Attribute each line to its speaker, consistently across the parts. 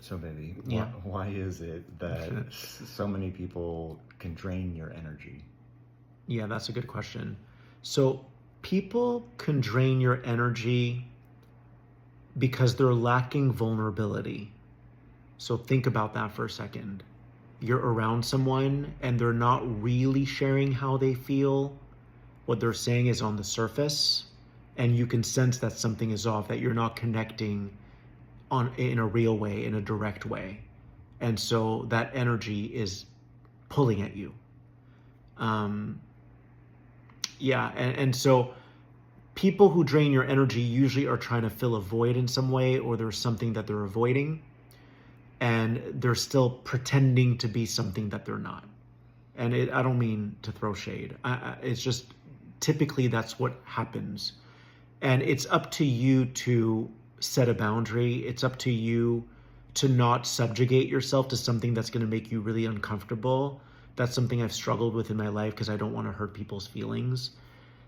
Speaker 1: So baby,
Speaker 2: Yeah.
Speaker 1: why is it that so many people can drain your energy?
Speaker 2: Yeah, that's a good question. So people can drain your energy because they're lacking vulnerability. So think about that for a second. You're around someone and they're not really sharing how they feel. What they're saying is on the surface, and you can sense that something is off, that you're not connecting in a real way, in a direct way. And so that energy is pulling at you. Um, yeah, and so people who drain your energy usually are trying to fill a void in some way, or there's something that they're avoiding, and they're still pretending to be something that they're not. And I don't mean to throw shade. It's just typically that's what happens. And it's up to you to set a boundary. It's up to you to not subjugate yourself to something that's going to make you really uncomfortable. That's something I've struggled with in my life because I don't want to hurt people's feelings.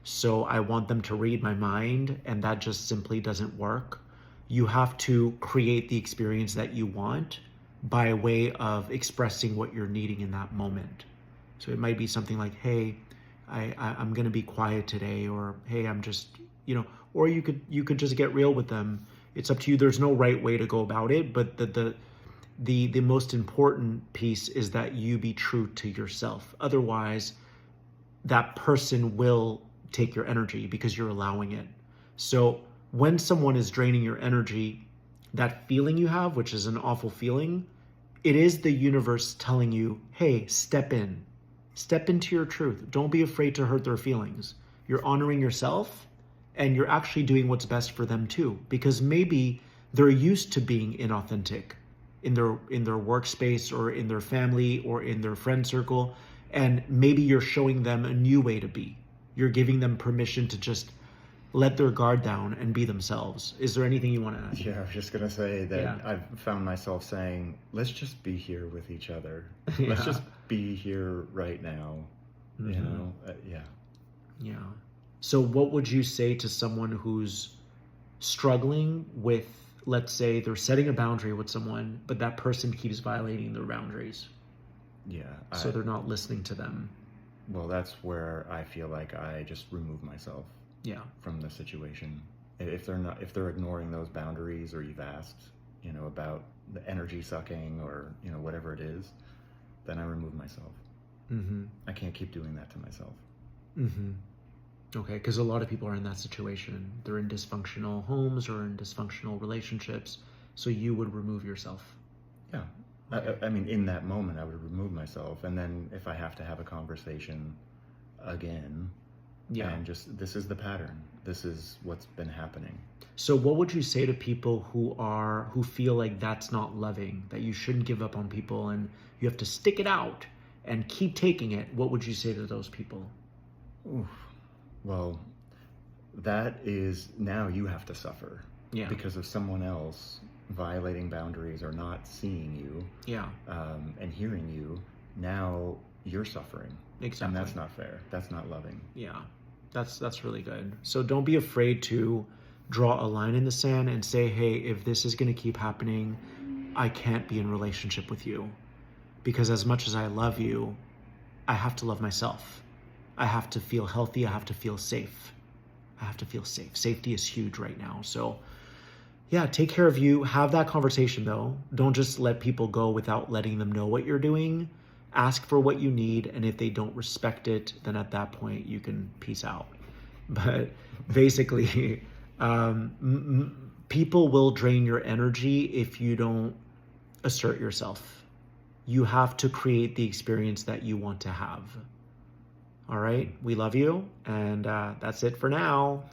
Speaker 2: So I want them to read my mind, and that just simply doesn't work. You have to create the experience that you want by way of expressing what you're needing in that moment. So it might be something like, hey, I'm going to be quiet today, or hey, I'm just, or you could just get real with them. It's up to you. There's no right way to go about it, but the most important piece is that you be true to yourself. Otherwise, that person will take your energy because you're allowing it. So when someone is draining your energy, that feeling you have, which is an awful feeling, it is the universe telling you, hey, step into your truth. Don't be afraid to hurt their feelings. You're honoring yourself, and you're actually doing what's best for them too, because maybe they're used to being inauthentic in their workspace or in their family or in their friend circle, and maybe you're showing them a new way to be. You're giving them permission to just let their guard down and be themselves. Is there anything you want to add?
Speaker 1: Yeah, I was just going to say that
Speaker 2: Yeah.
Speaker 1: I've found myself saying, let's just be here with each other.
Speaker 2: Yeah.
Speaker 1: Let's just be here right now. Yeah.
Speaker 2: Yeah. So what would you say to someone who's struggling with, let's say they're setting a boundary with someone, but that person keeps violating their boundaries?
Speaker 1: Yeah.
Speaker 2: So they're not listening to them.
Speaker 1: Well, that's where I feel like I just remove myself from the situation. If they're ignoring those boundaries, or you've asked, about the energy sucking, or, whatever it is, then I remove myself.
Speaker 2: Mm-hmm.
Speaker 1: I can't keep doing that to myself.
Speaker 2: Mm-hmm. Okay, because a lot of people are in that situation. They're in dysfunctional homes or in dysfunctional relationships. So you would remove yourself.
Speaker 1: Yeah. I mean, in that moment, I would remove myself. And then if I have to have a conversation again, and just, this is the pattern. This is what's been happening.
Speaker 2: So what would you say to people who feel like that's not loving, that you shouldn't give up on people and you have to stick it out and keep taking it? What would you say to those people?
Speaker 1: Oof. Well, that is, now you have to suffer because of someone else violating boundaries or not seeing you and hearing you. Now you're suffering.
Speaker 2: Exactly.
Speaker 1: And that's not fair. That's not loving.
Speaker 2: Yeah, that's really good. So don't be afraid to draw a line in the sand and say, hey, if this is going to keep happening, I can't be in relationship with you. Because as much as I love you, I have to love myself. I have to feel healthy. I have to feel safe. Safety is huge right now. So yeah, take care of you. Have that conversation though. Don't just let people go without letting them know what you're doing. Ask for what you need. And if they don't respect it, then at that point you can peace out. But basically, people will drain your energy if you don't assert yourself. You have to create the experience that you want to have. All right. We love you. And that's it for now.